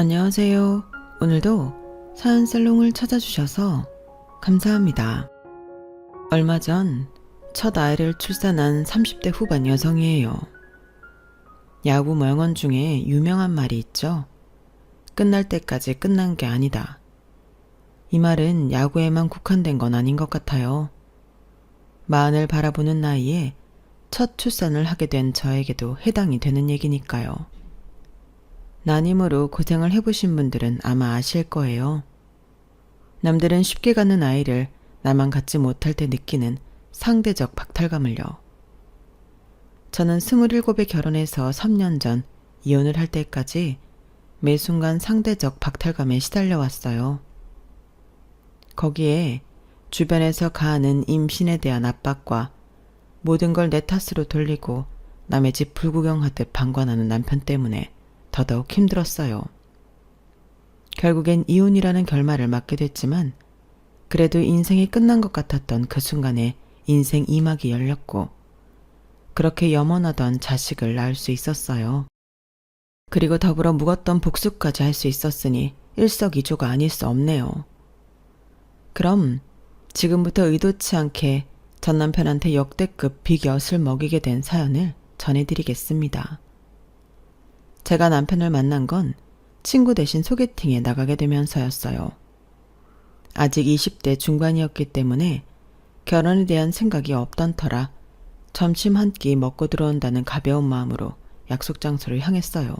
안녕하세요. 오늘도 사연살롱을 찾아주셔서 감사합니다. 얼마 전 첫 아이를 출산한 30대 후반 여성이에요. 야구 명언 중에 유명한 말이 있죠. 끝날 때까지 끝난 게 아니다. 이 말은 야구에만 국한된 건 아닌 것 같아요. 마흔을 바라보는 나이에 첫 출산을 하게 된 저에게도 해당이 되는 얘기니까요. 난임으로 고생을 해보신 분들은 아마 아실 거예요. 남들은 쉽게 갖는 아이를 나만 갖지 못할 때 느끼는 상대적 박탈감을요. 저는 27에 결혼해서 3년 전 이혼을 할 때까지 매 순간 상대적 박탈감에 시달려 왔어요. 거기에 주변에서 가하는 임신에 대한 압박과 모든 걸 내 탓으로 돌리고 남의 집 불구경하듯 방관하는 남편 때문에 더더욱 힘들었어요. 결국엔 이혼이라는 결말을 맞게 됐지만 그래도 인생이 끝난 것 같았던 그 순간에 인생 2막이 열렸고 그렇게 염원하던 자식을 낳을 수 있었어요. 그리고 더불어 묵었던 복수까지 할 수 있었으니 일석이조가 아닐 수 없네요. 그럼 지금부터 의도치 않게 전 남편한테 역대급 비곁을 먹이게 된 사연을 전해드리겠습니다. 제가 남편을 만난 건 친구 대신 소개팅에 나가게 되면서였어요. 아직 20대 중반이었기 때문에 결혼에 대한 생각이 없던 터라 점심 한 끼 먹고 들어온다는 가벼운 마음으로 약속 장소를 향했어요.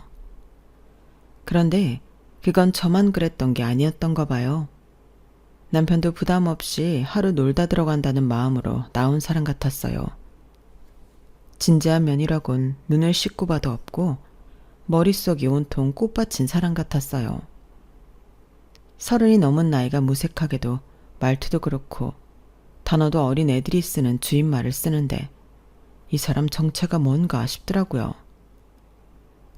그런데 그건 저만 그랬던 게 아니었던가 봐요. 남편도 부담 없이 하루 놀다 들어간다는 마음으로 나온 사람 같았어요. 진지한 면이라곤 눈을 씻고 봐도 없고 머릿속이 온통 꽃받친 사람 같았어요. 30이 넘은 나이가 무색하게도 말투도 그렇고 단어도 어린 애들이 쓰는 주인말을 쓰는데 이 사람 정체가 뭔가 싶더라고요.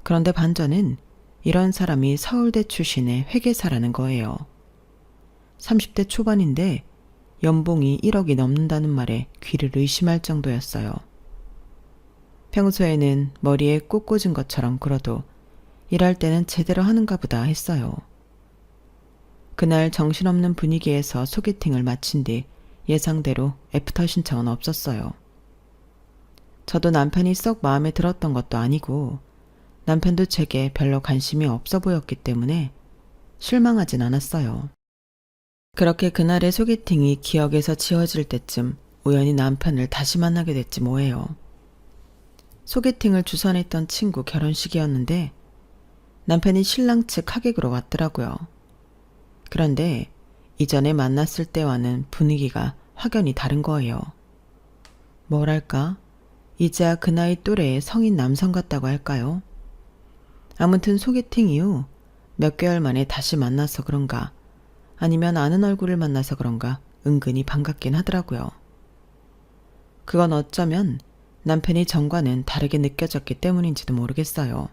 그런데 반전은 이런 사람이 서울대 출신의 회계사라는 거예요. 30대 초반인데 연봉이 1억이 넘는다는 말에 귀를 의심할 정도였어요. 평소에는 머리에 꽃 꽂은 것처럼 굴어도 일할 때는 제대로 하는가 보다 했어요. 그날 정신없는 분위기에서 소개팅을 마친 뒤 예상대로 애프터 신청은 없었어요. 저도 남편이 썩 마음에 들었던 것도 아니고 남편도 제게 별로 관심이 없어 보였기 때문에 실망하진 않았어요. 그렇게 그날의 소개팅이 기억에서 지워질 때쯤 우연히 남편을 다시 만나게 됐지 뭐예요. 소개팅을 주선했던 친구 결혼식이었는데 남편이 신랑 측 하객으로 왔더라고요. 그런데 이전에 만났을 때와는 분위기가 확연히 다른 거예요. 뭐랄까, 이제야 그 나이 또래의 성인 남성 같다고 할까요? 아무튼 소개팅 이후 몇 개월 만에 다시 만나서 그런가 아니면 아는 얼굴을 만나서 그런가 은근히 반갑긴 하더라고요. 그건 어쩌면 남편이 전과는 다르게 느껴졌기 때문인지도 모르겠어요.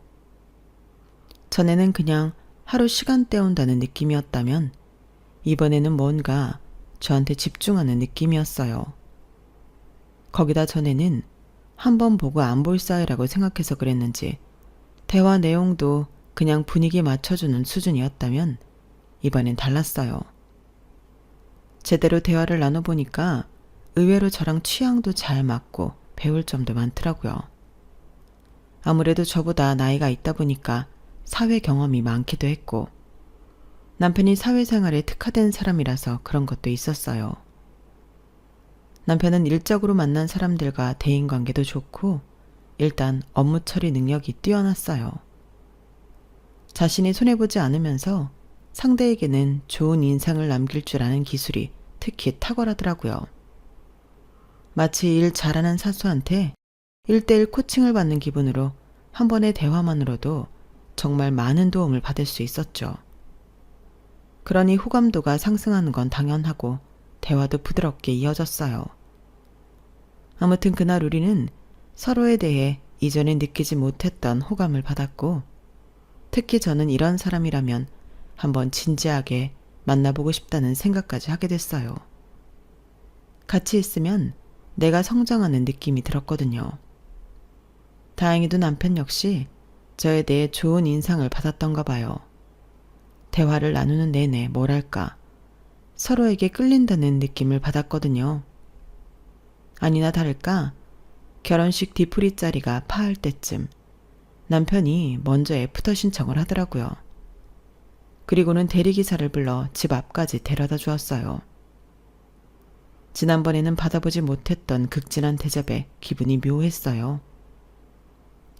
전에는 그냥 하루 시간 때운다는 느낌이었다면 이번에는 뭔가 저한테 집중하는 느낌이었어요. 거기다 전에는 한 번 보고 안 볼 사이라고 생각해서 그랬는지 대화 내용도 그냥 분위기 맞춰주는 수준이었다면 이번엔 달랐어요. 제대로 대화를 나눠보니까 의외로 저랑 취향도 잘 맞고 배울 점도 많더라고요. 아무래도 저보다 나이가 있다 보니까 사회 경험이 많기도 했고 남편이 사회생활에 특화된 사람이라서 그런 것도 있었어요. 남편은 일적으로 만난 사람들과 대인관계도 좋고 일단 업무 처리 능력이 뛰어났어요. 자신이 손해보지 않으면서 상대에게는 좋은 인상을 남길 줄 아는 기술이 특히 탁월하더라고요. 마치 일 잘하는 사수한테 1:1 코칭을 받는 기분으로 한 번의 대화만으로도 정말 많은 도움을 받을 수 있었죠. 그러니 호감도가 상승하는 건 당연하고 대화도 부드럽게 이어졌어요. 아무튼 그날 우리는 서로에 대해 이전에 느끼지 못했던 호감을 받았고 특히 저는 이런 사람이라면 한번 진지하게 만나보고 싶다는 생각까지 하게 됐어요. 같이 있으면 내가 성장하는 느낌이 들었거든요. 다행히도 남편 역시 저에 대해 좋은 인상을 받았던가 봐요. 대화를 나누는 내내 뭐랄까 서로에게 끌린다는 느낌을 받았거든요. 아니나 다를까 결혼식 뒤풀이 자리가 파할 때쯤 남편이 먼저 애프터 신청을 하더라고요. 그리고는 대리기사를 불러 집 앞까지 데려다 주었어요. 지난번에는 받아보지 못했던 극진한 대접에 기분이 묘했어요.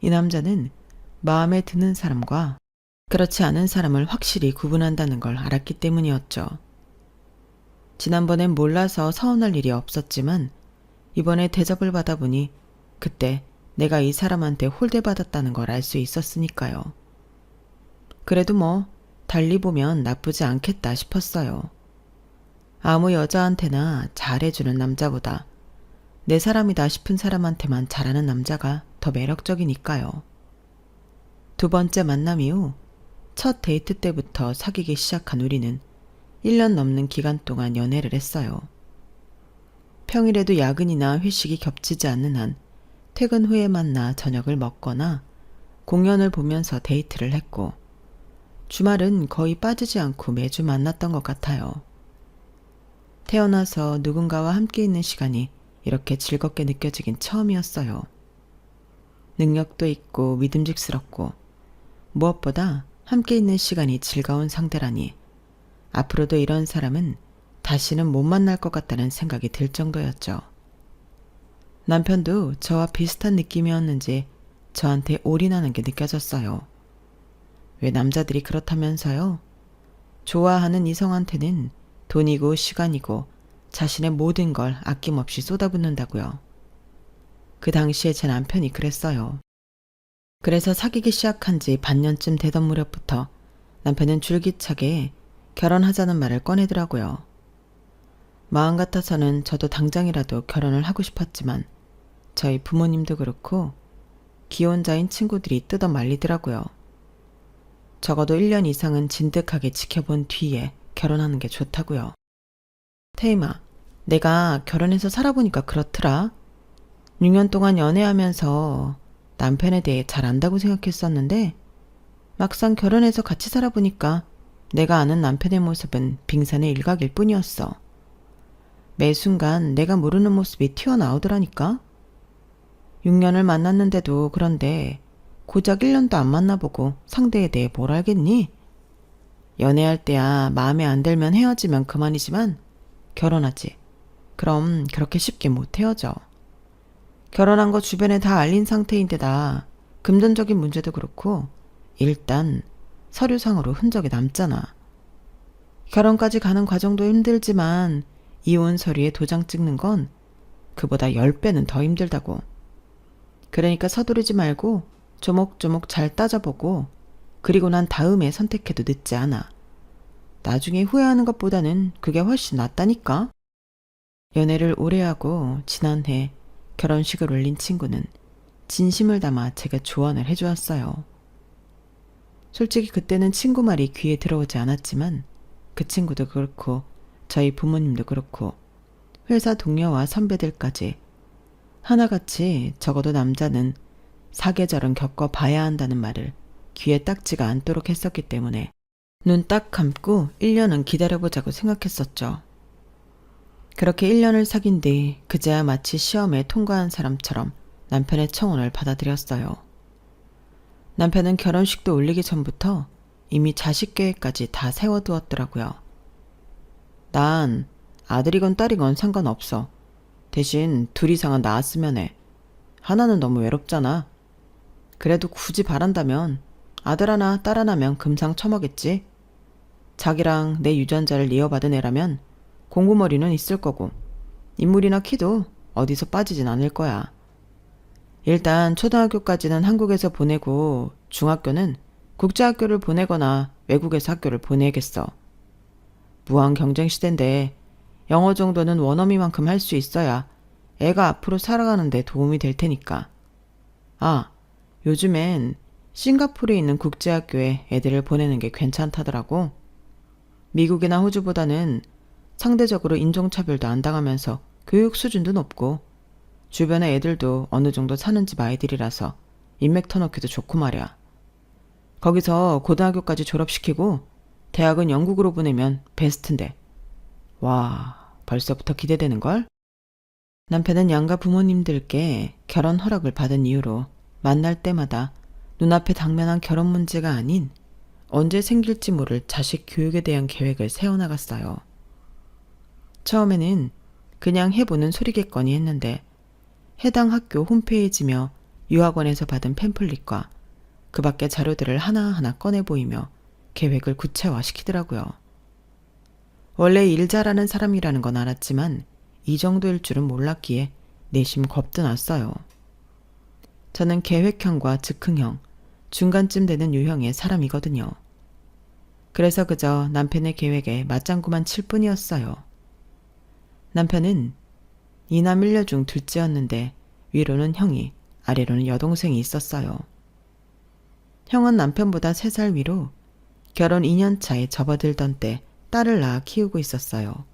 이 남자는 마음에 드는 사람과 그렇지 않은 사람을 확실히 구분한다는 걸 알았기 때문이었죠. 지난번엔 몰라서 서운할 일이 없었지만 이번에 대접을 받아보니 그때 내가 이 사람한테 홀대받았다는 걸 알 수 있었으니까요. 그래도 뭐 달리 보면 나쁘지 않겠다 싶었어요. 아무 여자한테나 잘해주는 남자보다 내 사람이다 싶은 사람한테만 잘하는 남자가 더 매력적이니까요. 두 번째 만남 이후 첫 데이트 때부터 사귀기 시작한 우리는 1년 넘는 기간 동안 연애를 했어요. 평일에도 야근이나 회식이 겹치지 않는 한 퇴근 후에 만나 저녁을 먹거나 공연을 보면서 데이트를 했고 주말은 거의 빠지지 않고 매주 만났던 것 같아요. 태어나서 누군가와 함께 있는 시간이 이렇게 즐겁게 느껴지긴 처음이었어요. 능력도 있고 믿음직스럽고 무엇보다 함께 있는 시간이 즐거운 상대라니 앞으로도 이런 사람은 다시는 못 만날 것 같다는 생각이 들 정도였죠. 남편도 저와 비슷한 느낌이었는지 저한테 올인하는 게 느껴졌어요. 왜 남자들이 그렇다면서요? 좋아하는 이성한테는 돈이고 시간이고 자신의 모든 걸 아낌없이 쏟아붓는다고요. 그 당시에 제 남편이 그랬어요. 그래서 사귀기 시작한 지 반년쯤 되던 무렵부터 남편은 줄기차게 결혼하자는 말을 꺼내더라고요. 마음 같아서는 저도 당장이라도 결혼을 하고 싶었지만 저희 부모님도 그렇고 기혼자인 친구들이 뜯어 말리더라고요. 적어도 1년 이상은 진득하게 지켜본 뒤에 결혼하는 게 좋다고요. 태임아, 내가 결혼해서 살아보니까 그렇더라. 6년 동안 연애하면서 남편에 대해 잘 안다고 생각했었는데 막상 결혼해서 같이 살아보니까 내가 아는 남편의 모습은 빙산의 일각일 뿐이었어. 매 순간 내가 모르는 모습이 튀어나오더라니까. 6년을 만났는데도 그런데 고작 1년도 안 만나보고 상대에 대해 뭘 알겠니? 연애할 때야 마음에 안 들면 헤어지면 그만이지만 결혼하지. 그럼 그렇게 쉽게 못 헤어져. 결혼한 거 주변에 다 알린 상태인데다 금전적인 문제도 그렇고 일단 서류상으로 흔적이 남잖아. 결혼까지 가는 과정도 힘들지만 이혼 서류에 도장 찍는 건 그보다 10배는 더 힘들다고. 그러니까 서두르지 말고 조목조목 잘 따져보고 그리고 난 다음에 선택해도 늦지 않아. 나중에 후회하는 것보다는 그게 훨씬 낫다니까. 연애를 오래 하고 지난해 결혼식을 올린 친구는 진심을 담아 제가 조언을 해주었어요. 솔직히 그때는 친구 말이 귀에 들어오지 않았지만 그 친구도 그렇고 저희 부모님도 그렇고 회사 동료와 선배들까지 하나같이 적어도 남자는 사계절은 겪어봐야 한다는 말을 귀에 딱지가 않도록 했었기 때문에 눈 딱 감고 1년은 기다려보자고 생각했었죠. 그렇게 1년을 사귄 뒤 그제야 마치 시험에 통과한 사람처럼 남편의 청혼을 받아들였어요. 남편은 결혼식도 올리기 전부터 이미 자식 계획까지 다 세워두었더라고요. 난 아들이건 딸이건 상관없어. 대신 둘 이상은 낳았으면 해. 하나는 너무 외롭잖아. 그래도 굳이 바란다면 아들 하나 딸 하나면 금상첨화겠지. 자기랑 내 유전자를 이어받은 애라면 공구머리는 있을 거고 인물이나 키도 어디서 빠지진 않을 거야. 일단 초등학교까지는 한국에서 보내고 중학교는 국제학교를 보내거나 외국에서 학교를 보내겠어. 무한 경쟁 시대인데 영어 정도는 원어민만큼 할 수 있어야 애가 앞으로 살아가는 데 도움이 될 테니까. 아, 요즘엔 싱가포르에 있는 국제학교에 애들을 보내는 게 괜찮다더라고. 미국이나 호주보다는 상대적으로 인종차별도 안 당하면서 교육 수준도 높고 주변의 애들도 어느 정도 사는 집 아이들이라서 인맥 터놓기도 좋고 말이야. 거기서 고등학교까지 졸업시키고 대학은 영국으로 보내면 베스트인데. 와, 벌써부터 기대되는걸? 남편은 양가 부모님들께 결혼 허락을 받은 이유로 만날 때마다 눈앞에 당면한 결혼 문제가 아닌 언제 생길지 모를 자식 교육에 대한 계획을 세워나갔어요. 처음에는 그냥 해보는 소리겠거니 했는데 해당 학교 홈페이지며 유학원에서 받은 팸플릿과 그 밖의 자료들을 하나하나 꺼내 보이며 계획을 구체화시키더라고요. 원래 일 잘하는 사람이라는 건 알았지만 이 정도일 줄은 몰랐기에 내심 겁도 났어요. 저는 계획형과 즉흥형, 중간쯤 되는 유형의 사람이거든요. 그래서 그저 남편의 계획에 맞장구만 칠 뿐이었어요. 남편은 이남 1녀 중 둘째였는데 위로는 형이, 아래로는 여동생이 있었어요. 형은 남편보다 3살 위로 결혼 2년 차에 접어들던 때 딸을 낳아 키우고 있었어요.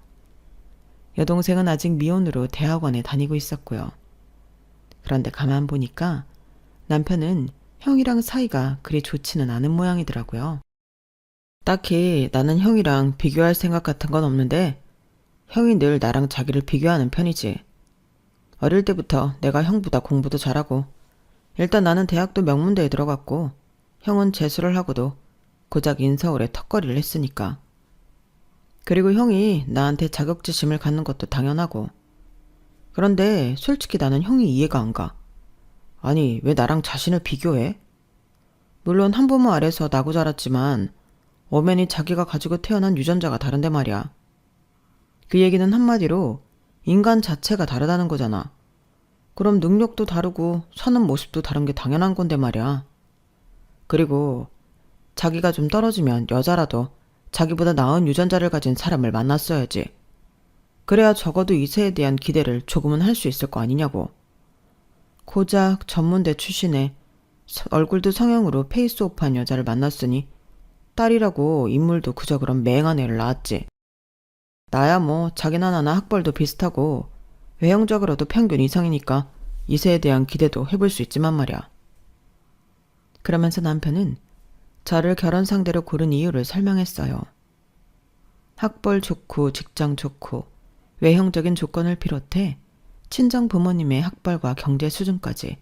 여동생은 아직 미혼으로 대학원에 다니고 있었고요. 그런데 가만 보니까 남편은 형이랑 사이가 그리 좋지는 않은 모양이더라고요. 딱히 나는 형이랑 비교할 생각 같은 건 없는데 형이 늘 나랑 자기를 비교하는 편이지. 어릴 때부터 내가 형보다 공부도 잘하고 일단 나는 대학도 명문대에 들어갔고 형은 재수를 하고도 고작 인서울에 턱걸이를 했으니까. 그리고 형이 나한테 자격지심을 갖는 것도 당연하고. 그런데 솔직히 나는 형이 이해가 안 가. 아니, 왜 나랑 자신을 비교해? 물론 한부모 아래서 나고 자랐지만 엄연히 자기가 가지고 태어난 유전자가 다른데 말이야. 그 얘기는 한마디로 인간 자체가 다르다는 거잖아. 그럼 능력도 다르고 사는 모습도 다른 게 당연한 건데 말이야. 그리고 자기가 좀 떨어지면 여자라도 자기보다 나은 유전자를 가진 사람을 만났어야지. 그래야 적어도 이세에 대한 기대를 조금은 할 수 있을 거 아니냐고. 고작 전문대 출신에 얼굴도 성형으로 페이스오프한 여자를 만났으니 딸이라고 인물도 그저 그런 맹한 애를 낳았지. 나야 뭐 자기나 나나 학벌도 비슷하고 외형적으로도 평균 이상이니까 이세에 대한 기대도 해볼 수 있지만 말이야. 그러면서 남편은 저를 결혼 상대로 고른 이유를 설명했어요. 학벌 좋고 직장 좋고 외형적인 조건을 비롯해 친정 부모님의 학벌과 경제 수준까지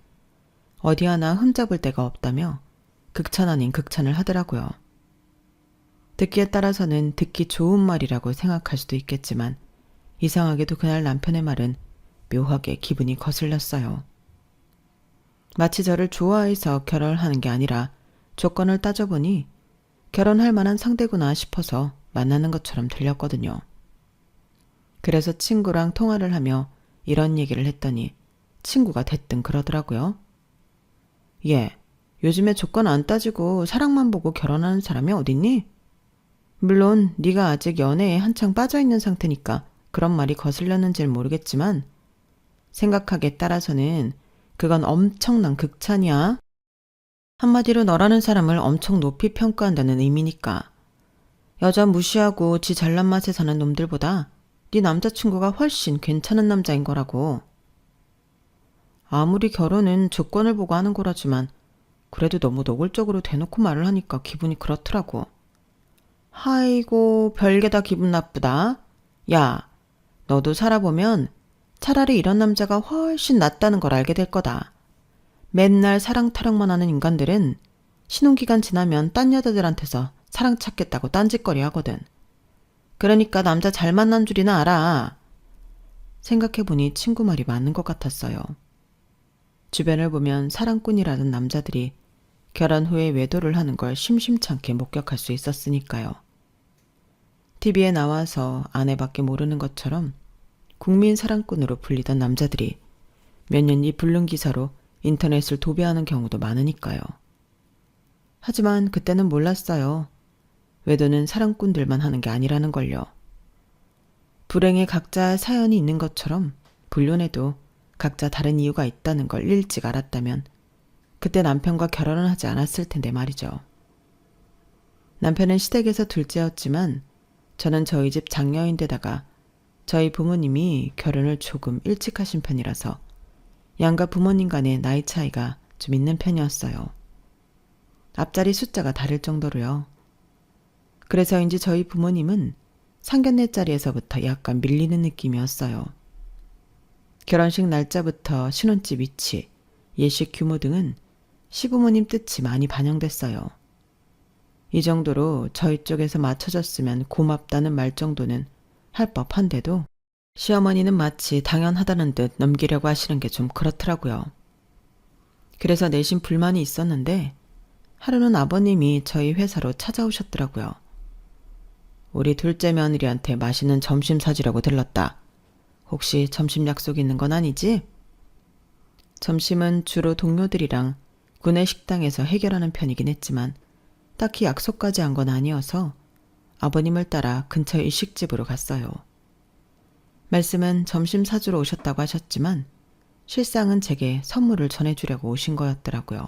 어디 하나 흠잡을 데가 없다며 극찬 아닌 극찬을 하더라고요. 듣기에 따라서는 듣기 좋은 말이라고 생각할 수도 있겠지만 이상하게도 그날 남편의 말은 묘하게 기분이 거슬렸어요. 마치 저를 좋아해서 결혼을 하는 게 아니라 조건을 따져보니 결혼할 만한 상대구나 싶어서 만나는 것처럼 들렸거든요. 그래서 친구랑 통화를 하며 이런 얘기를 했더니 친구가 대뜸 그러더라고요. 얘, 요즘에 조건 안 따지고 사랑만 보고 결혼하는 사람이 어딨니? 물론 네가 아직 연애에 한창 빠져있는 상태니까 그런 말이 거슬렸는지는 모르겠지만 생각하기에 따라서는 그건 엄청난 극찬이야. 한마디로 너라는 사람을 엄청 높이 평가한다는 의미니까. 여자 무시하고 지 잘난 맛에 사는 놈들보다 네 남자친구가 훨씬 괜찮은 남자인 거라고. 아무리 결혼은 조건을 보고 하는 거라지만 그래도 너무 노골적으로 대놓고 말을 하니까 기분이 그렇더라고. 아이고, 별게 다 기분 나쁘다. 야, 너도 살아보면 차라리 이런 남자가 훨씬 낫다는 걸 알게 될 거다. 맨날 사랑 타령만 하는 인간들은 신혼기간 지나면 딴 여자들한테서 사랑 찾겠다고 딴짓거리 하거든. 그러니까 남자 잘 만난 줄이나 알아. 생각해보니 친구 말이 맞는 것 같았어요. 주변을 보면 사랑꾼이라는 남자들이 결혼 후에 외도를 하는 걸 심심찮게 목격할 수 있었으니까요. TV에 나와서 아내밖에 모르는 것처럼 국민 사랑꾼으로 불리던 남자들이 몇 년 뒤 불능 기사로 인터넷을 도배하는 경우도 많으니까요. 하지만 그때는 몰랐어요. 외도는 사랑꾼들만 하는 게 아니라는 걸요. 불행에 각자 사연이 있는 것처럼 불륜에도 각자 다른 이유가 있다는 걸 일찍 알았다면 그때 남편과 결혼을 하지 않았을 텐데 말이죠. 남편은 시댁에서 둘째였지만 저는 저희 집 장녀인데다가 저희 부모님이 결혼을 조금 일찍 하신 편이라서 양가 부모님 간의 나이 차이가 좀 있는 편이었어요. 앞자리 숫자가 다를 정도로요. 그래서인지 저희 부모님은 상견례 자리에서부터 약간 밀리는 느낌이었어요. 결혼식 날짜부터 신혼집 위치, 예식 규모 등은 시부모님 뜻이 많이 반영됐어요. 이 정도로 저희 쪽에서 맞춰줬으면 고맙다는 말 정도는 할 법한데도 시어머니는 마치 당연하다는 듯 넘기려고 하시는 게 좀 그렇더라고요. 그래서 내심 불만이 있었는데 하루는 아버님이 저희 회사로 찾아오셨더라고요. 우리 둘째 며느리한테 맛있는 점심 사주려고 들렀다. 혹시 점심 약속 있는 건 아니지? 점심은 주로 동료들이랑 구내 식당에서 해결하는 편이긴 했지만 딱히 약속까지 한 건 아니어서 아버님을 따라 근처 일식집으로 갔어요. 말씀은 점심 사주러 오셨다고 하셨지만 실상은 제게 선물을 전해주려고 오신 거였더라고요.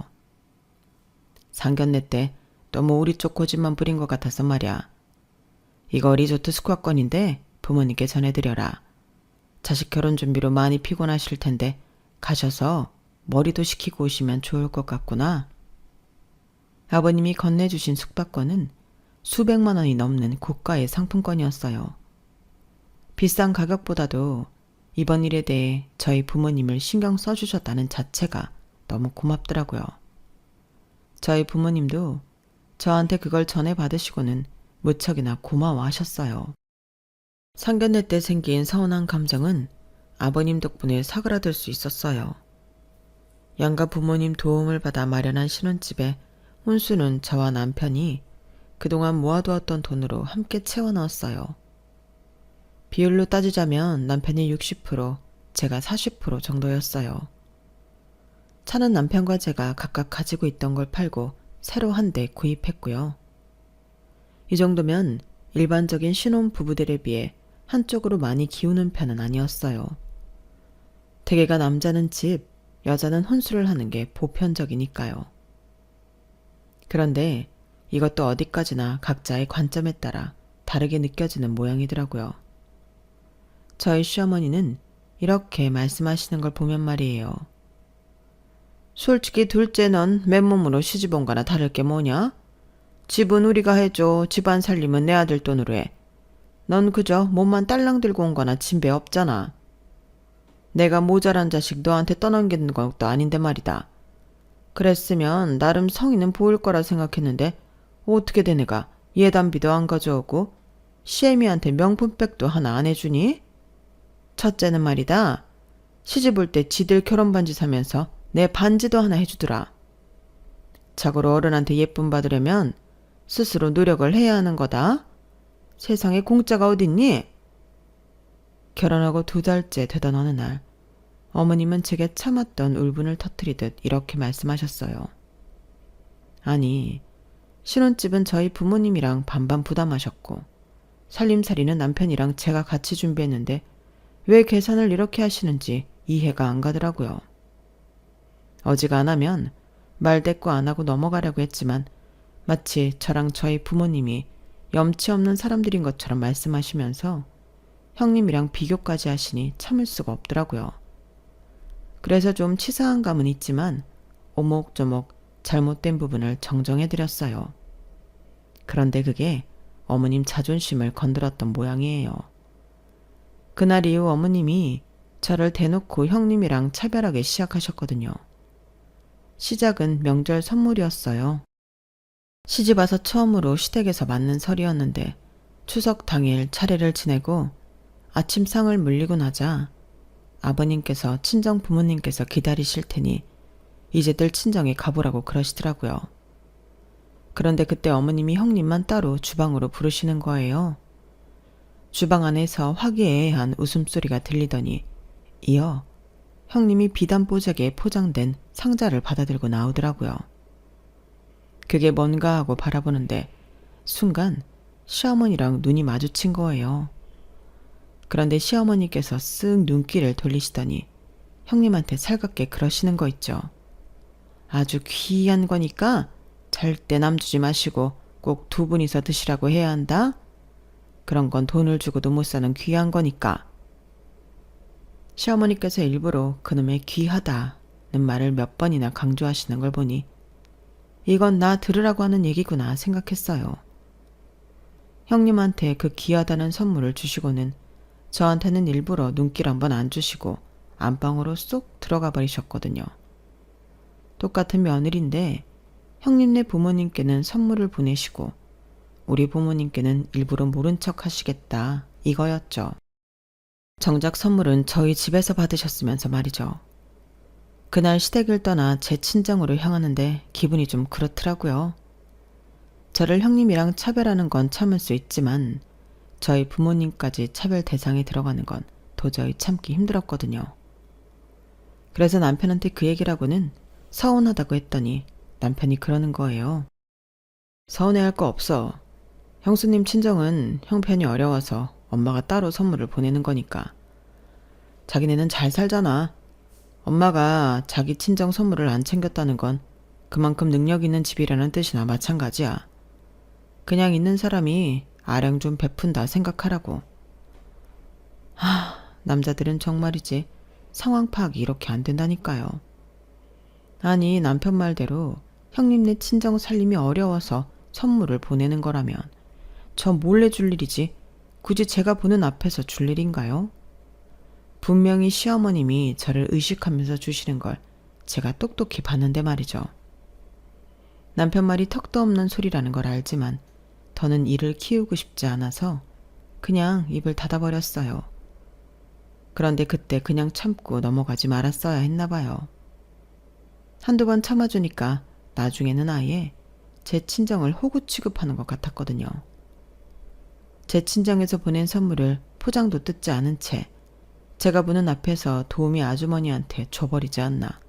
상견례 때 너무 우리 쪽 고집만 부린 것 같아서 말이야. 이거 리조트 숙박권인데 부모님께 전해드려라. 자식 결혼 준비로 많이 피곤하실 텐데 가셔서 머리도 식히고 오시면 좋을 것 같구나. 아버님이 건네주신 숙박권은 수백만 원이 넘는 고가의 상품권이었어요. 비싼 가격보다도 이번 일에 대해 저희 부모님을 신경 써주셨다는 자체가 너무 고맙더라고요. 저희 부모님도 저한테 그걸 전해받으시고는 무척이나 고마워하셨어요. 상견례 때 생긴 서운한 감정은 아버님 덕분에 사그라들 수 있었어요. 양가 부모님 도움을 받아 마련한 신혼집에 혼수는 저와 남편이 그동안 모아두었던 돈으로 함께 채워 넣었어요. 비율로 따지자면 남편이 60%, 제가 40% 정도였어요. 차는 남편과 제가 각각 가지고 있던 걸 팔고 새로 한 대 구입했고요. 이 정도면 일반적인 신혼 부부들에 비해 한쪽으로 많이 기우는 편은 아니었어요. 대개가 남자는 집, 여자는 혼수를 하는 게 보편적이니까요. 그런데 이것도 어디까지나 각자의 관점에 따라 다르게 느껴지는 모양이더라고요. 저희 시어머니는 이렇게 말씀하시는 걸 보면 말이에요. 솔직히 둘째 넌 맨몸으로 시집 온 거나 다를 게 뭐냐? 집은 우리가 해줘. 집안 살림은 내 아들 돈으로 해. 넌 그저 몸만 딸랑 들고 온 거나 진배 없잖아. 내가 모자란 자식 너한테 떠넘기는 것도 아닌데 말이다. 그랬으면 나름 성의는 보일 거라 생각했는데 어떻게 돼 내가 예단비도 안 가져오고 시애미한테 명품백도 하나 안 해주니? 첫째는 말이다. 시집 올 때 지들 결혼반지 사면서 내 반지도 하나 해주더라. 자고로 어른한테 예쁨 받으려면 스스로 노력을 해야 하는 거다. 세상에 공짜가 어딨니? 결혼하고 2달째 되던 어느 날 어머님은 제게 참았던 울분을 터뜨리듯 이렇게 말씀하셨어요. 아니, 신혼집은 저희 부모님이랑 반반 부담하셨고 살림살이는 남편이랑 제가 같이 준비했는데 왜 계산을 이렇게 하시는지 이해가 안 가더라고요. 어지간하면 말대꾸 안 하고 넘어가려고 했지만 마치 저랑 저희 부모님이 염치 없는 사람들인 것처럼 말씀하시면서 형님이랑 비교까지 하시니 참을 수가 없더라고요. 그래서 좀 치사한 감은 있지만 오목조목 잘못된 부분을 정정해드렸어요. 그런데 그게 어머님 자존심을 건드렸던 모양이에요. 그날 이후 어머님이 저를 대놓고 형님이랑 차별하기 시작하셨거든요. 시작은 명절 선물이었어요. 시집와서 처음으로 시댁에서 맞는 설이었는데 추석 당일 차례를 지내고 아침 상을 물리고 나자 아버님께서 친정 부모님께서 기다리실 테니 이제들 친정에 가보라고 그러시더라고요. 그런데 그때 어머님이 형님만 따로 주방으로 부르시는 거예요. 주방 안에서 화기애애한 웃음소리가 들리더니 이어 형님이 비단보자기에 포장된 상자를 받아들고 나오더라고요. 그게 뭔가 하고 바라보는데 순간 시어머니랑 눈이 마주친 거예요. 그런데 시어머니께서 쓱 눈길을 돌리시더니 형님한테 살갑게 그러시는 거 있죠. 아주 귀한 거니까 절대 남 주지 마시고 꼭 2분이서 드시라고 해야 한다. 그런 건 돈을 주고도 못 사는 귀한 거니까. 시어머니께서 일부러 그놈의 귀하다는 말을 몇 번이나 강조하시는 걸 보니 이건 나 들으라고 하는 얘기구나 생각했어요. 형님한테 그 귀하다는 선물을 주시고는 저한테는 일부러 눈길 한번 안 주시고 안방으로 쏙 들어가 버리셨거든요. 똑같은 며느리인데 형님네 부모님께는 선물을 보내시고 우리 부모님께는 일부러 모른 척 하시겠다 이거였죠. 정작 선물은 저희 집에서 받으셨으면서 말이죠. 그날 시댁을 떠나 제 친정으로 향하는데 기분이 좀 그렇더라고요. 저를 형님이랑 차별하는 건 참을 수 있지만 저희 부모님까지 차별 대상에 들어가는 건 도저히 참기 힘들었거든요. 그래서 남편한테 그 얘기를 하고는 서운하다고 했더니 남편이 그러는 거예요. 서운해할 거 없어. 형수님 친정은 형편이 어려워서 엄마가 따로 선물을 보내는 거니까. 자기네는 잘 살잖아. 엄마가 자기 친정 선물을 안 챙겼다는 건 그만큼 능력 있는 집이라는 뜻이나 마찬가지야. 그냥 있는 사람이 아량 좀 베푼다 생각하라고. 남자들은 정말이지 상황 파악이 이렇게 안 된다니까요. 아니 남편 말대로 형님네 친정 살림이 어려워서 선물을 보내는 거라면 저 몰래 줄 일이지 굳이 제가 보는 앞에서 줄 일인가요? 분명히 시어머님이 저를 의식하면서 주시는 걸 제가 똑똑히 봤는데 말이죠. 남편 말이 턱도 없는 소리라는 걸 알지만 더는 이를 키우고 싶지 않아서 그냥 입을 닫아버렸어요. 그런데 그때 그냥 참고 넘어가지 말았어야 했나 봐요. 한두 번 참아주니까 나중에는 아예 제 친정을 호구 취급하는 것 같았거든요. 제 친정에서 보낸 선물을 포장도 뜯지 않은 채 제가 보는 앞에서 도우미 아주머니한테 줘버리지 않나.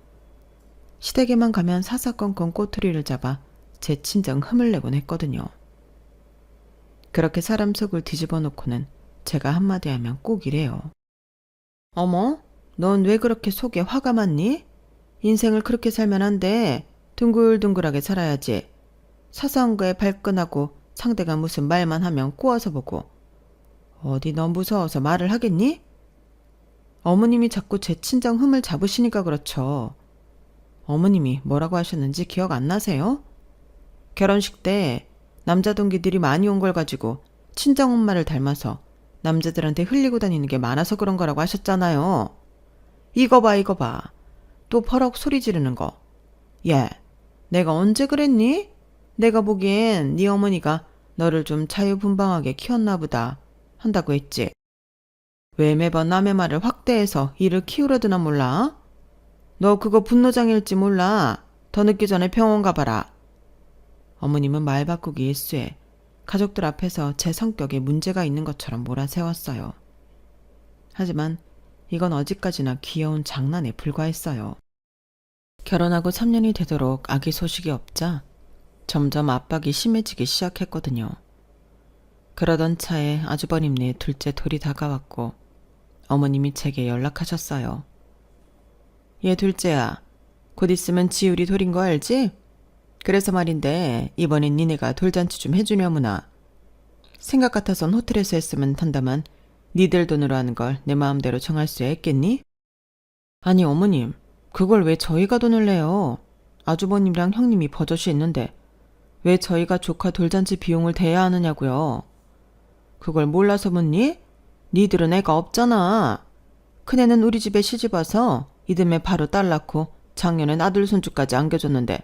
시댁에만 가면 사사건건 꼬투리를 잡아 제 친정 흠을 내곤 했거든요. 그렇게 사람 속을 뒤집어 놓고는 제가 한마디 하면 꼭 이래요. 어머, 넌 왜 그렇게 속에 화가 많니? 인생을 그렇게 살면 안 돼. 둥글둥글하게 살아야지. 사소한 거에 발끈하고 상대가 무슨 말만 하면 꼬아서 보고. 어디 너 무서워서 말을 하겠니? 어머님이 자꾸 제 친정 흠을 잡으시니까 그렇죠. 어머님이 뭐라고 하셨는지 기억 안 나세요? 결혼식 때 남자 동기들이 많이 온 걸 가지고 친정엄마를 닮아서 남자들한테 흘리고 다니는 게 많아서 그런 거라고 하셨잖아요. 이거 봐 이거 봐. 또 버럭 소리 지르는 거. 야, 내가 언제 그랬니? 내가 보기엔 네 어머니가 너를 좀 자유분방하게 키웠나 보다 한다고 했지. 왜 매번 남의 말을 확대해서 이를 키우려 드나 몰라? 너 그거 분노장애일지 몰라. 더 늦기 전에 병원 가봐라. 어머님은 말 바꾸기 일쑤에 가족들 앞에서 제 성격에 문제가 있는 것처럼 몰아세웠어요. 하지만 이건 어디까지나 귀여운 장난에 불과했어요. 결혼하고 3년이 되도록 아기 소식이 없자 점점 압박이 심해지기 시작했거든요. 그러던 차에 아주버님네 둘째 돌이 다가왔고 어머님이 제게 연락하셨어요. 얘 둘째야, 곧 있으면 지우리 돌인 거 알지? 그래서 말인데 이번엔 니네가 돌잔치 좀 해주려무나. 생각 같아선 호텔에서 했으면 한다만 니들 돈으로 하는 걸 내 마음대로 정할 수야 있겠니? 아니 어머님, 그걸 왜 저희가 돈을 내요? 아주버님이랑 형님이 버젓이 있는데 왜 저희가 조카 돌잔치 비용을 대야 하느냐고요. 그걸 몰라서 묻니? 니들은 애가 없잖아. 큰애는 우리 집에 시집와서 이듬해 바로 딸 낳고 작년엔 아들 손주까지 안겨줬는데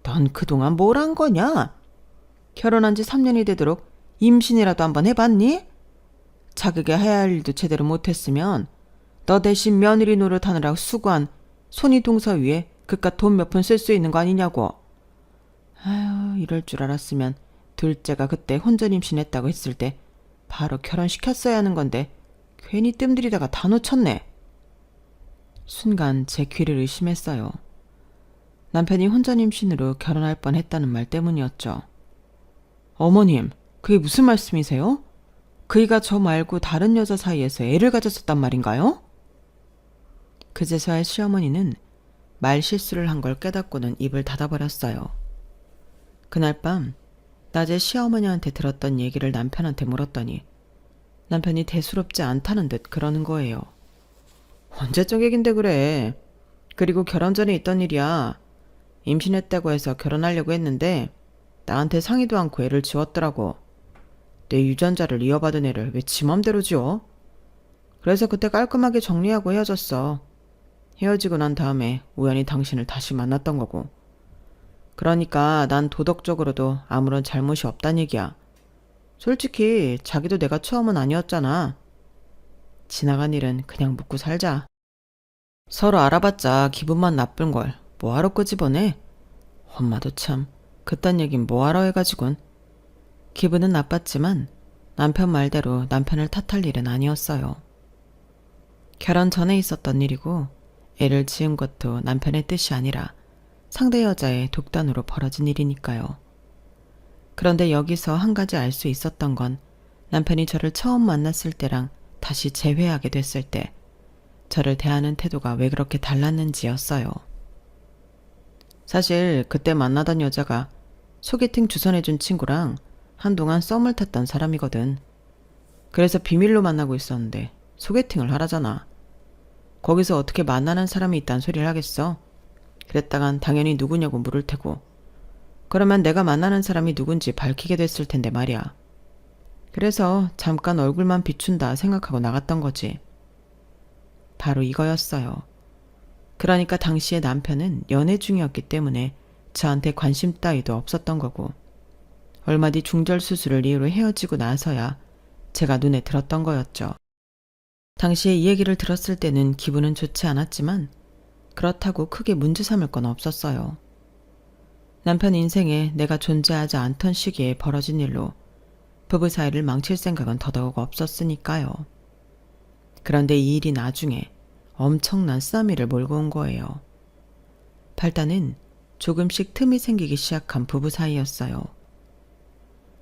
넌 그동안 뭘 한 거냐? 결혼한 지 3년이 되도록 임신이라도 한번 해봤니? 자기가 해야 할 일도 제대로 못했으면 너 대신 며느리 노릇하느라 수고한 손이 동서 위에 그깟 돈 몇 푼 쓸 수 있는 거 아니냐고. 아유, 이럴 줄 알았으면 둘째가 그때 혼전 임신했다고 했을 때 바로 결혼시켰어야 하는 건데 괜히 뜸들이다가 다 놓쳤네. 순간 제 귀를 의심했어요. 남편이 혼전 임신으로 결혼할 뻔했다는 말 때문이었죠. 어머님, 그게 무슨 말씀이세요? 그이가 저 말고 다른 여자 사이에서 애를 가졌었단 말인가요? 그제서야 시어머니는 말 실수를 한 걸 깨닫고는 입을 닫아버렸어요. 그날 밤 낮에 시어머니한테 들었던 얘기를 남편한테 물었더니 남편이 대수롭지 않다는 듯 그러는 거예요. 언제적 얘긴데 그래. 그리고 결혼 전에 있던 일이야. 임신했다고 해서 결혼하려고 했는데 나한테 상의도 않고 애를 지웠더라고. 내 유전자를 이어받은 애를 왜 지 맘대로 지어? 그래서 그때 깔끔하게 정리하고 헤어졌어. 헤어지고 난 다음에 우연히 당신을 다시 만났던 거고. 그러니까 난 도덕적으로도 아무런 잘못이 없단 얘기야. 솔직히 자기도 내가 처음은 아니었잖아. 지나간 일은 그냥 묻고 살자. 서로 알아봤자 기분만 나쁜 걸 뭐하러 끄집어내? 엄마도 참 그딴 얘긴 뭐하러 해가지곤. 기분은 나빴지만 남편 말대로 남편을 탓할 일은 아니었어요. 결혼 전에 있었던 일이고 애를 지은 것도 남편의 뜻이 아니라 상대 여자의 독단으로 벌어진 일이니까요. 그런데 여기서 한 가지 알 수 있었던 건 남편이 저를 처음 만났을 때랑 다시 재회하게 됐을 때 저를 대하는 태도가 왜 그렇게 달랐는지였어요. 사실 그때 만나던 여자가 소개팅 주선해준 친구랑 한동안 썸을 탔던 사람이거든. 그래서 비밀로 만나고 있었는데 소개팅을 하라잖아. 거기서 어떻게 만나는 사람이 있단 소리를 하겠어? 그랬다간 당연히 누구냐고 물을 테고, 그러면 내가 만나는 사람이 누군지 밝히게 됐을 텐데 말이야. 그래서 잠깐 얼굴만 비춘다 생각하고 나갔던 거지. 바로 이거였어요. 그러니까 당시에 남편은 연애 중이었기 때문에 저한테 관심 따위도 없었던 거고, 얼마 뒤 중절 수술을 이유로 헤어지고 나서야 제가 눈에 들었던 거였죠. 당시에 이 얘기를 들었을 때는 기분은 좋지 않았지만 그렇다고 크게 문제 삼을 건 없었어요. 남편 인생에 내가 존재하지 않던 시기에 벌어진 일로 부부 사이를 망칠 생각은 더더욱 없었으니까요. 그런데 이 일이 나중에 엄청난 쓰나미를 몰고 온 거예요. 발단은 조금씩 틈이 생기기 시작한 부부 사이였어요.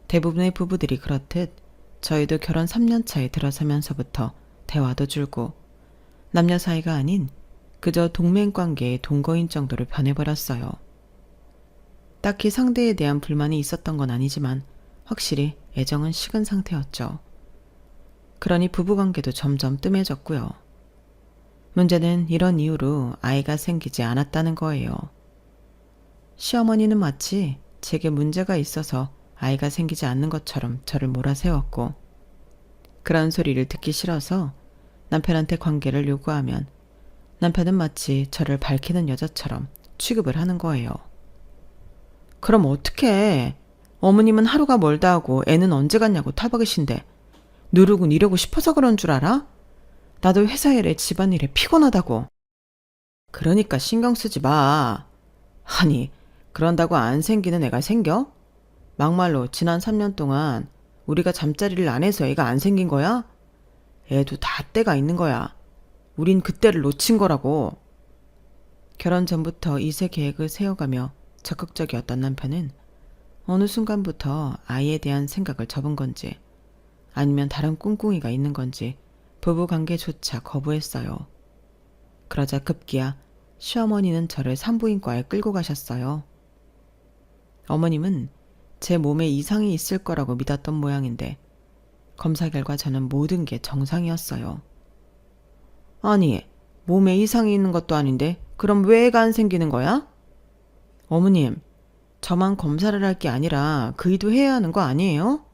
대부분의 부부들이 그렇듯 저희도 결혼 3년 차에 들어서면서부터 대화도 줄고 남녀 사이가 아닌 그저 동맹관계의 동거인 정도로 변해버렸어요. 딱히 상대에 대한 불만이 있었던 건 아니지만 확실히 애정은 식은 상태였죠. 그러니 부부관계도 점점 뜸해졌고요. 문제는 이런 이유로 아이가 생기지 않았다는 거예요. 시어머니는 마치 제게 문제가 있어서 아이가 생기지 않는 것처럼 저를 몰아세웠고, 그런 소리를 듣기 싫어서 남편한테 관계를 요구하면 남편은 마치 저를 밝히는 여자처럼 취급을 하는 거예요. 그럼 어떡해? 어머님은 하루가 멀다 하고 애는 언제 갔냐고 타박이신데 누르고 이러고 싶어서 그런 줄 알아? 나도 회사 일에 집안일에 피곤하다고. 그러니까 신경 쓰지 마. 아니, 그런다고 안 생기는 애가 생겨? 막말로 지난 3년 동안 우리가 잠자리를 안 해서 애가 안 생긴 거야? 애도 다 때가 있는 거야. 우린 그때를 놓친 거라고. 결혼 전부터 이세 계획을 세워가며 적극적이었던 남편은 어느 순간부터 아이에 대한 생각을 접은 건지 아니면 다른 꿍꿍이가 있는 건지 부부관계조차 거부했어요. 그러자 급기야 시어머니는 저를 산부인과에 끌고 가셨어요. 어머님은 제 몸에 이상이 있을 거라고 믿었던 모양인데 검사 결과 저는 모든 게 정상이었어요. 아니, 몸에 이상이 있는 것도 아닌데 그럼 왜 애가 안 생기는 거야? 어머님, 저만 검사를 할 게 아니라 그이도 해야 하는 거 아니에요?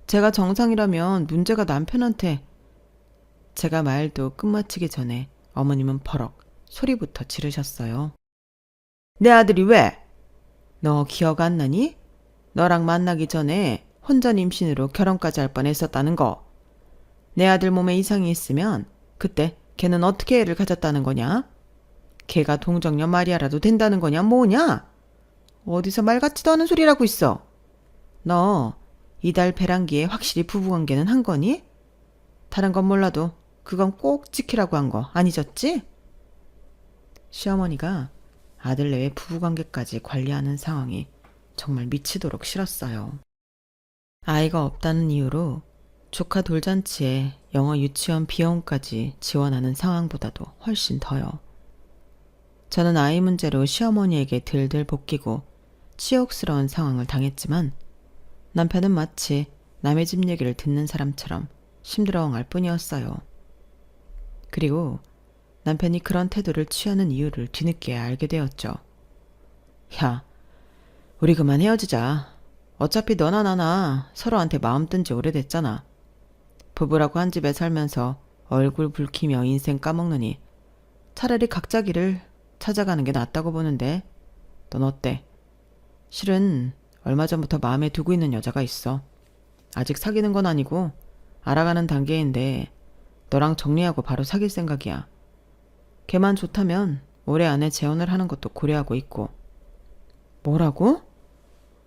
제가 정상이라면 문제가 남편한테. 제가 말도 끝마치기 전에 어머님은 버럭 소리부터 지르셨어요. 내 아들이 왜? 너 기억 안 나니? 너랑 만나기 전에 혼전 임신으로 결혼까지 할 뻔했었다는 거. 내 아들 몸에 이상이 있으면 그때 걔는 어떻게 애를 가졌다는 거냐? 걔가 동정녀 마리아라도 된다는 거냐 뭐냐? 어디서 말 같지도 않은 소리라고 있어. 너 이달 배란기에 확실히 부부관계는 한 거니? 다른 건 몰라도 그건 꼭 지키라고 한 거 안 잊었지? 시어머니가 아들 내외 부부관계까지 관리하는 상황이 정말 미치도록 싫었어요. 아이가 없다는 이유로 조카 돌잔치에 영어 유치원 비용까지 지원하는 상황보다도 훨씬 더요. 저는 아이 문제로 시어머니에게 들들 볶이고 치욕스러운 상황을 당했지만 남편은 마치 남의 집 얘기를 듣는 사람처럼 심드렁할 뿐이었어요. 그리고 남편이 그런 태도를 취하는 이유를 뒤늦게 알게 되었죠. 야, 우리 그만 헤어지자. 어차피 너나 나나 서로한테 마음 뜬 지 오래됐잖아. 부부라고 한 집에 살면서 얼굴 붉히며 인생 까먹느니 차라리 각자 길을 찾아가는 게 낫다고 보는데 넌 어때? 실은 얼마 전부터 마음에 두고 있는 여자가 있어. 아직 사귀는 건 아니고 알아가는 단계인데 너랑 정리하고 바로 사귈 생각이야. 걔만 좋다면 올해 안에 재혼을 하는 것도 고려하고 있고. 뭐라고?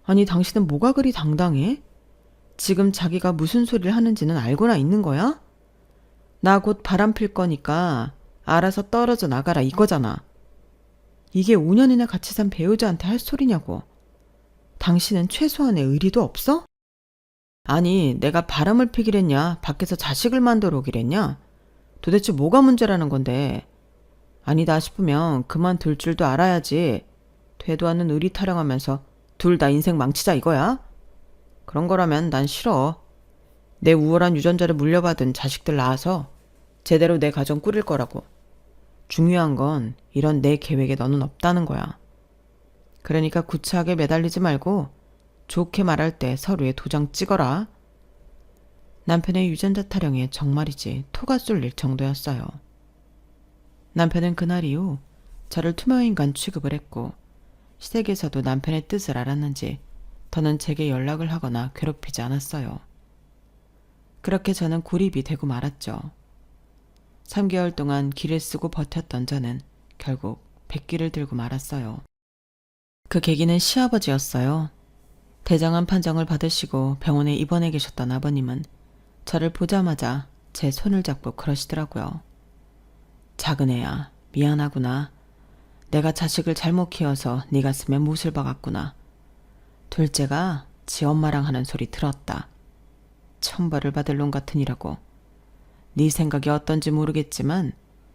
아니 당신은 뭐가 그리 당당해? 지금 자기가 무슨 소리를 하는지는 알고나 있는 거야? 나 곧 바람 필 거니까 알아서 떨어져 나가라 이거잖아. 이게 5년이나 같이 산 배우자한테 할 소리냐고. 당신은 최소한의 의리도 없어? 아니 내가 바람을 피기랬냐 밖에서 자식을 만들어 오기랬냐? 도대체 뭐가 문제라는 건데. 아니다 싶으면 그만둘 줄도 알아야지. 되도 않는 의리 타령하면서 둘 다 인생 망치자 이거야? 그런 거라면 난 싫어. 내 우월한 유전자를 물려받은 자식들 낳아서 제대로 내 가정 꾸릴 거라고. 중요한 건 이런 내 계획에 너는 없다는 거야. 그러니까 구차하게 매달리지 말고 좋게 말할 때 서로의 도장 찍어라. 남편의 유전자 타령에 정말이지 토가 쏠릴 정도였어요. 남편은 그날 이후 저를 투명인간 취급을 했고 시댁에서도 남편의 뜻을 알았는지 더는 제게 연락을 하거나 괴롭히지 않았어요. 그렇게 저는 고립이 되고 말았죠. 3개월 동안 기를 쓰고 버텼던 저는 결국 백기를 들고 말았어요. 그 계기는 시아버지였어요. 대장암 판정을 받으시고 병원에 입원해 계셨던 아버님은 저를 보자마자 제 손을 잡고 그러시더라고요. 작은 애야, 미안하구나. 내가 자식을 잘못 키워서 네 가슴에 못을 박았구나. 둘째가 지 엄마랑 하는 소리 들었다. 천벌을 받을 놈 같으니라고. 네 생각이 어떤지 모르겠지만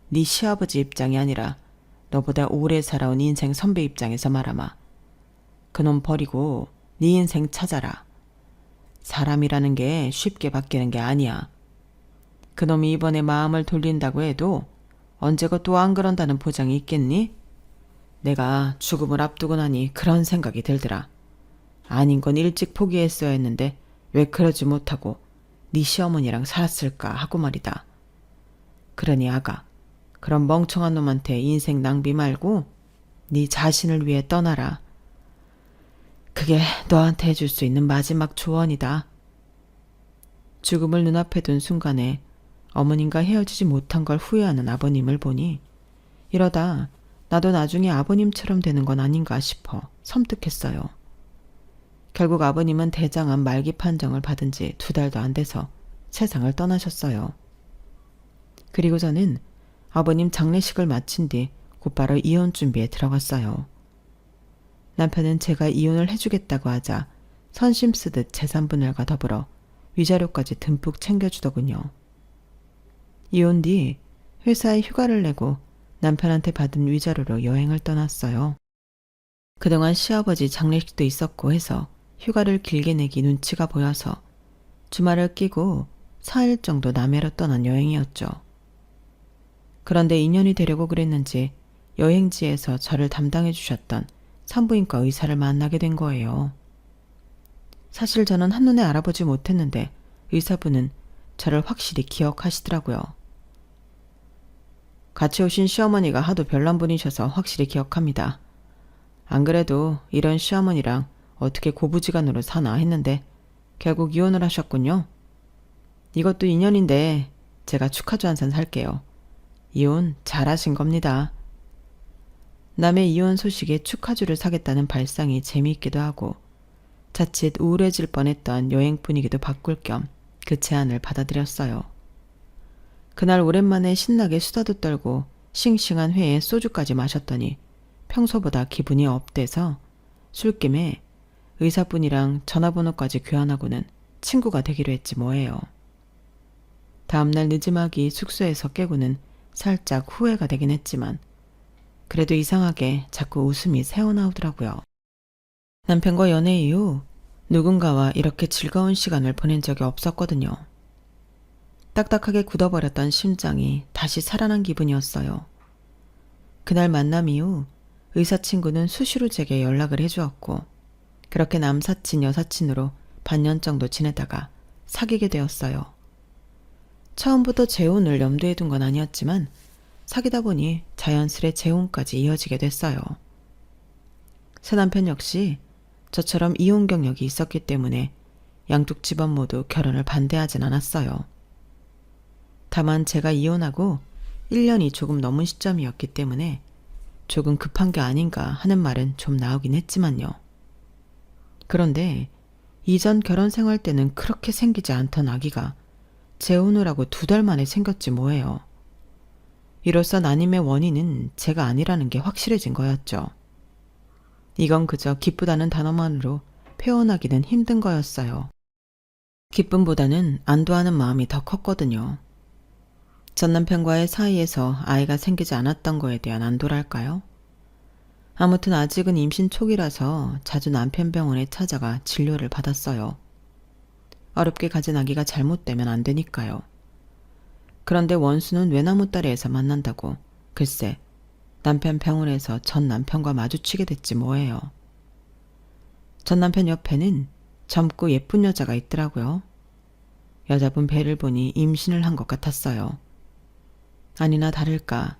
네 시아버지 입장이 아니라 너보다 오래 살아온 인생 선배 입장에서 말하마. 그놈 버리고 네 인생 찾아라. 사람이라는 게 쉽게 바뀌는 게 아니야. 그놈이 이번에 마음을 돌린다고 해도 언제고 또 안 그런다는 보장이 있겠니? 내가 죽음을 앞두고 나니 그런 생각이 들더라. 아닌 건 일찍 포기했어야 했는데 왜 그러지 못하고 네 시어머니랑 살았을까 하고 말이다. 그러니 아가, 그런 멍청한 놈한테 인생 낭비 말고 네 자신을 위해 떠나라. 그게 너한테 해줄 수 있는 마지막 조언이다. 죽음을 눈앞에 둔 순간에 어머님과 헤어지지 못한 걸 후회하는 아버님을 보니 이러다 나도 나중에 아버님처럼 되는 건 아닌가 싶어 섬뜩했어요. 결국 아버님은 대장암 말기 판정을 받은 지 2달도 안 돼서 세상을 떠나셨어요. 그리고 저는 아버님 장례식을 마친 뒤 곧바로 이혼 준비에 들어갔어요. 남편은 제가 이혼을 해주겠다고 하자 선심 쓰듯 재산분할과 더불어 위자료까지 듬뿍 챙겨주더군요. 이혼 뒤 회사에 휴가를 내고 남편한테 받은 위자료로 여행을 떠났어요. 그동안 시아버지 장례식도 있었고 해서 휴가를 길게 내기 눈치가 보여서 주말을 끼고 4일 정도 남해로 떠난 여행이었죠. 그런데 인연이 되려고 그랬는지 여행지에서 저를 담당해 주셨던 산부인과 의사를 만나게 된 거예요. 사실 저는 한눈에 알아보지 못했는데 의사분은 저를 확실히 기억하시더라고요. 같이 오신 시어머니가 하도 별난 분이셔서 확실히 기억합니다. 안 그래도 이런 시어머니랑 어떻게 고부지간으로 사나 했는데 결국 이혼을 하셨군요. 이것도 인연인데 제가 축하주 한 잔 살게요. 이혼 잘하신 겁니다. 남의 이혼 소식에 축하주를 사겠다는 발상이 재미있기도 하고 자칫 우울해질 뻔했던 여행 분위기도 바꿀 겸 그 제안을 받아들였어요. 그날 오랜만에 신나게 수다도 떨고 싱싱한 회에 소주까지 마셨더니 평소보다 기분이 업돼서 술김에 의사분이랑 전화번호까지 교환하고는 친구가 되기로 했지 뭐예요. 다음날 늦지막이 숙소에서 깨고는 살짝 후회가 되긴 했지만 그래도 이상하게 자꾸 웃음이 새어나오더라고요. 남편과 연애 이후 누군가와 이렇게 즐거운 시간을 보낸 적이 없었거든요. 딱딱하게 굳어버렸던 심장이 다시 살아난 기분이었어요. 그날 만남 이후 의사 친구는 수시로 제게 연락을 해주었고 그렇게 남사친 여사친으로 반년 정도 지내다가 사귀게 되었어요. 처음부터 재혼을 염두에 둔 건 아니었지만 사귀다 보니 자연스레 재혼까지 이어지게 됐어요. 새 남편 역시 저처럼 이혼 경력이 있었기 때문에 양쪽 집안 모두 결혼을 반대하진 않았어요. 다만 제가 이혼하고 1년이 조금 넘은 시점이었기 때문에 조금 급한 게 아닌가 하는 말은 좀 나오긴 했지만요. 그런데 이전 결혼 생활 때는 그렇게 생기지 않던 아기가 재혼을 하고 2달 만에 생겼지 뭐예요. 이로써 난임의 원인은 제가 아니라는 게 확실해진 거였죠. 이건 그저 기쁘다는 단어만으로 표현하기는 힘든 거였어요. 기쁨보다는 안도하는 마음이 더 컸거든요. 전 남편과의 사이에서 아이가 생기지 않았던 거에 대한 안도랄까요? 아무튼 아직은 임신 초기라서 자주 남편 병원에 찾아가 진료를 받았어요. 어렵게 가진 아기가 잘못되면 안 되니까요. 그런데 원수는 외나무 다리에서 만난다고 글쎄 남편 병원에서 전 남편과 마주치게 됐지 뭐예요. 전 남편 옆에는 젊고 예쁜 여자가 있더라고요. 여자분 배를 보니 임신을 한 것 같았어요. 아니나 다를까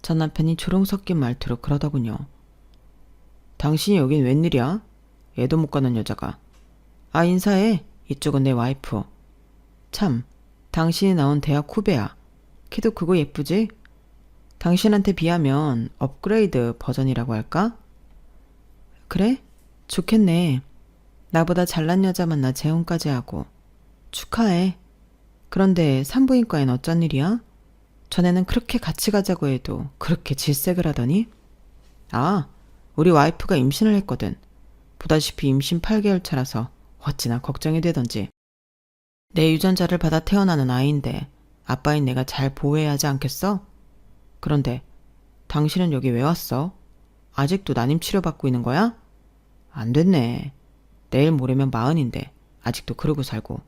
전 남편이 조롱 섞인 말투로 그러더군요. 당신이 여긴 웬일이야? 애도 못 가는 여자가. 아, 인사해. 이쪽은 내 와이프. 참, 당신이 나온 대학 후배야. 키도 크고 예쁘지? 당신한테 비하면 업그레이드 버전이라고 할까? 그래? 좋겠네. 나보다 잘난 여자 만나 재혼까지 하고. 축하해. 그런데 산부인과엔 어쩐 일이야? 전에는 그렇게 같이 가자고 해도 그렇게 질색을 하더니? 아, 우리 와이프가 임신을 했거든. 보다시피 임신 8개월 차라서 어찌나 걱정이 되던지. 내 유전자를 받아 태어나는 아이인데 아빠인 내가 잘 보호해야 하지 않겠어? 그런데 당신은 여기 왜 왔어? 아직도 난임 치료받고 있는 거야? 안 됐네. 내일 모레면 40인데 아직도 그러고 살고.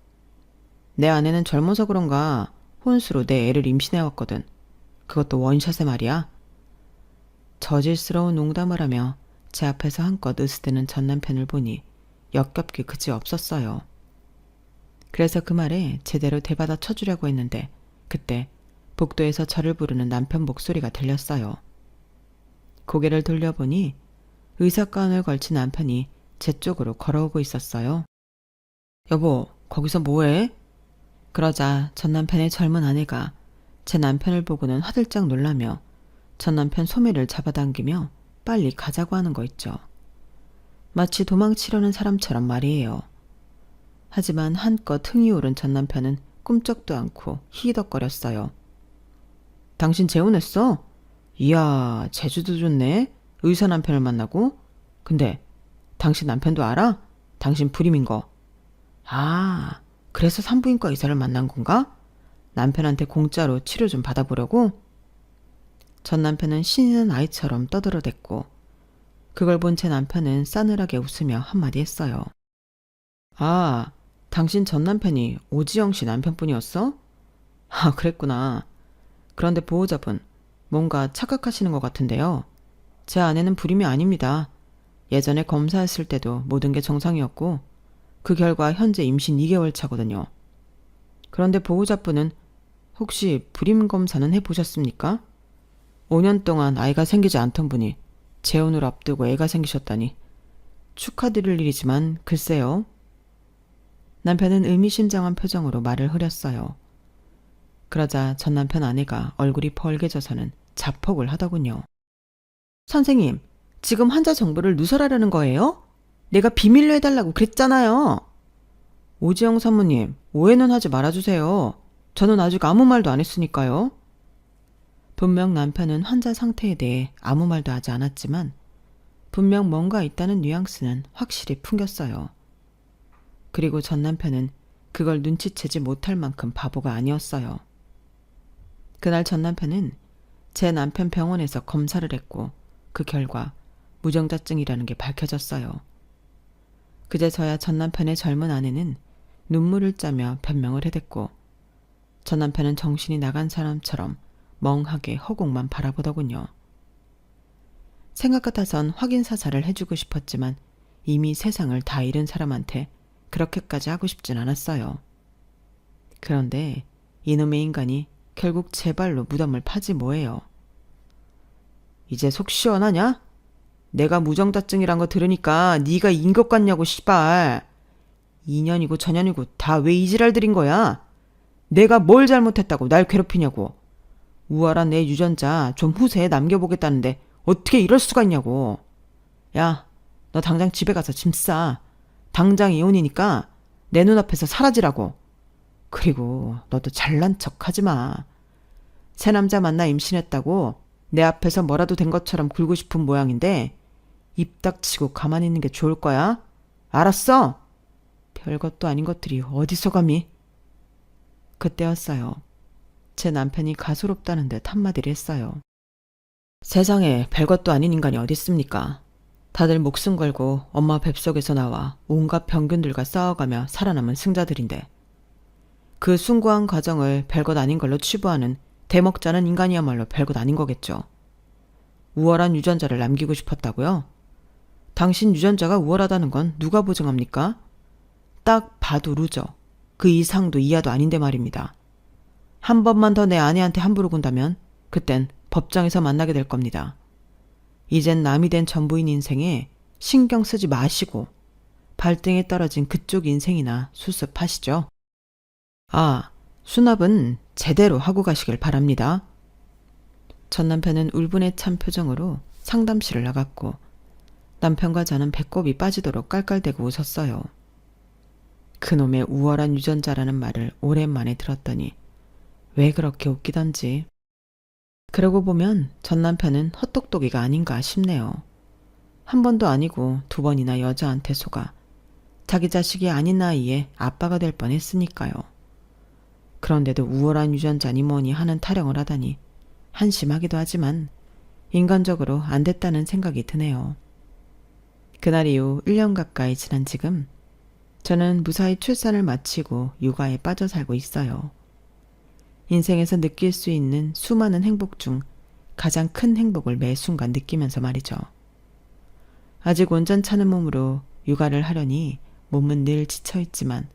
내 아내는 젊어서 그런가 혼수로 내 애를 임신해왔거든. 그것도 원샷에 말이야. 저질스러운 농담을 하며 제 앞에서 한껏 으스드는 전 남편을 보니 역겹기 그지 없었어요. 그래서 그 말에 제대로 대받아 쳐주려고 했는데 그때 복도에서 저를 부르는 남편 목소리가 들렸어요. 고개를 돌려보니 의사가운을 걸친 남편이 제 쪽으로 걸어오고 있었어요. 여보, 거기서 뭐해? 그러자 전 남편의 젊은 아내가 제 남편을 보고는 화들짝 놀라며 전 남편 소매를 잡아당기며 빨리 가자고 하는 거 있죠. 마치 도망치려는 사람처럼 말이에요. 하지만 한껏 흥이 오른 전 남편은 꿈쩍도 않고 히덕거렸어요. 당신 재혼했어? 이야, 제주도 좋네. 의사 남편을 만나고? 근데 당신 남편도 알아? 당신 불임인 거. 아, 그래서 산부인과 의사를 만난 건가? 남편한테 공짜로 치료 좀 받아보려고? 전 남편은 신이 난 아이처럼 떠들어댔고 그걸 본 제 남편은 싸늘하게 웃으며 한마디 했어요. 아, 당신 전 남편이 오지영 씨 남편분이었어? 아, 그랬구나. 그런데 보호자분, 뭔가 착각하시는 것 같은데요. 제 아내는 불임이 아닙니다. 예전에 검사했을 때도 모든 게 정상이었고 그 결과 현재 임신 2개월 차거든요. 그런데 보호자분은 혹시 불임 검사는 해보셨습니까? 5년 동안 아이가 생기지 않던 분이 재혼을 앞두고 애가 생기셨다니 축하드릴 일이지만 글쎄요. 남편은 의미심장한 표정으로 말을 흐렸어요. 그러자 전 남편 아내가 얼굴이 벌개져서는 자폭을 하더군요. 선생님, 지금 환자 정보를 누설하려는 거예요? 내가 비밀로 해달라고 그랬잖아요. 오지영 산모님, 오해는 하지 말아주세요. 저는 아직 아무 말도 안 했으니까요. 분명 남편은 환자 상태에 대해 아무 말도 하지 않았지만 분명 뭔가 있다는 뉘앙스는 확실히 풍겼어요. 그리고 전 남편은 그걸 눈치채지 못할 만큼 바보가 아니었어요. 그날 전 남편은 제 남편 병원에서 검사를 했고 그 결과 무정자증이라는 게 밝혀졌어요. 그제서야 전 남편의 젊은 아내는 눈물을 짜며 변명을 해댔고 전 남편은 정신이 나간 사람처럼 멍하게 허공만 바라보더군요. 생각 같아선 확인 사살을 해주고 싶었지만 이미 세상을 다 잃은 사람한테 그렇게까지 하고 싶진 않았어요. 그런데 이놈의 인간이 결국 제 발로 무덤을 파지 뭐예요. 이제 속 시원하냐? 내가 무정자증이란 거 들으니까 네가 인 것 같냐고 씨발. 2년이고 전년이고 다 왜 이 지랄 들인 거야? 내가 뭘 잘못했다고 날 괴롭히냐고. 우월한 내 유전자 좀 후세에 남겨보겠다는데 어떻게 이럴 수가 있냐고. 야, 너 당장 집에 가서 짐 싸. 당장 이혼이니까 내 눈앞에서 사라지라고. 그리고 너도 잘난 척 하지 마. 새 남자 만나 임신했다고 내 앞에서 뭐라도 된 것처럼 굴고 싶은 모양인데 입 닥치고 가만히 있는 게 좋을 거야. 알았어? 별것도 아닌 것들이 어디서 감히. 그때였어요. 제 남편이 가소롭다는 듯 한마디를 했어요. 세상에 별것도 아닌 인간이 어디 있습니까? 다들 목숨 걸고 엄마 뱃속에서 나와 온갖 병균들과 싸워가며 살아남은 승자들인데 그 숭고한 과정을 별것 아닌 걸로 치부하는 대먹자는 인간이야말로 별것 아닌 거겠죠. 우월한 유전자를 남기고 싶었다고요? 당신 유전자가 우월하다는 건 누가 보증합니까? 딱 봐도 루저. 그 이상도 이하도 아닌데 말입니다. 한 번만 더 내 아내한테 함부로 군다면 그땐 법정에서 만나게 될 겁니다. 이젠 남이 된 전부인 인생에 신경 쓰지 마시고 발등에 떨어진 그쪽 인생이나 수습하시죠. 아, 수납은 제대로 하고 가시길 바랍니다. 전 남편은 울분에 찬 표정으로 상담실을 나갔고 남편과 저는 배꼽이 빠지도록 깔깔대고 웃었어요. 그놈의 우월한 유전자라는 말을 오랜만에 들었더니 왜 그렇게 웃기던지. 그러고 보면 전 남편은 헛똑똑이가 아닌가 싶네요. 한 번도 아니고 2번이나 여자한테 속아 자기 자식이 아닌 나이에 아빠가 될 뻔했으니까요. 그런데도 우월한 유전자니 뭐니 하는 타령을 하다니 한심하기도 하지만 인간적으로 안 됐다는 생각이 드네요. 그날 이후 1년 가까이 지난 지금 저는 무사히 출산을 마치고 육아에 빠져 살고 있어요. 인생에서 느낄 수 있는 수많은 행복 중 가장 큰 행복을 매 순간 느끼면서 말이죠. 아직 온전찮은 몸으로 육아를 하려니 몸은 늘 지쳐있지만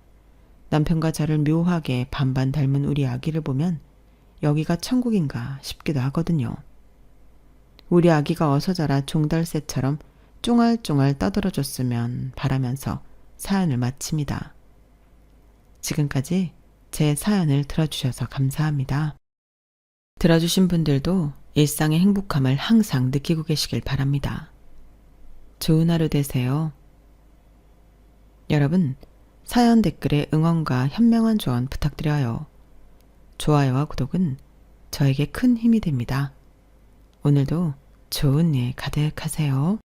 남편과 저를 묘하게 반반 닮은 우리 아기를 보면 여기가 천국인가 싶기도 하거든요. 우리 아기가 어서 자라 종달새처럼 쫑알쫑알 떠들어줬으면 바라면서 사연을 마칩니다. 지금까지 제 사연을 들어주셔서 감사합니다. 들어주신 분들도 일상의 행복함을 항상 느끼고 계시길 바랍니다. 좋은 하루 되세요. 여러분, 사연 댓글에 응원과 현명한 조언 부탁드려요. 좋아요와 구독은 저에게 큰 힘이 됩니다. 오늘도 좋은 일 가득하세요.